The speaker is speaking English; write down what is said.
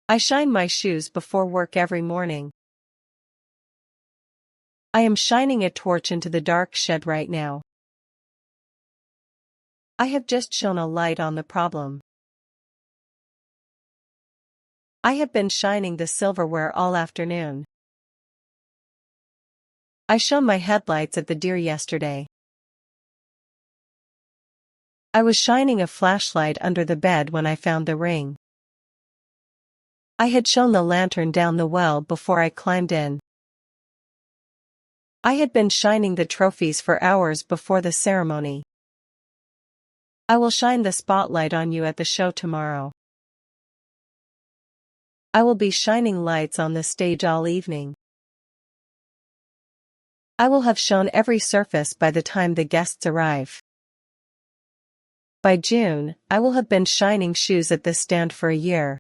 I shine my shoes before work every morning. I am shining a torch into the dark shed right now. I have just shone a light on the problem. I have been shining the silverware all afternoon. I shone my headlights at the deer yesterday. I was shining a flashlight under the bed when I found the ring. I had shone the lantern down the well before I climbed in. I had been shining the trophies for hours before the ceremony. I will shine the spotlight on you at the show tomorrow. I will be shining lights on the stage all evening. I will have shone every surface by the time the guests arrive. By June, I will have been shining shoes at this stand for a year.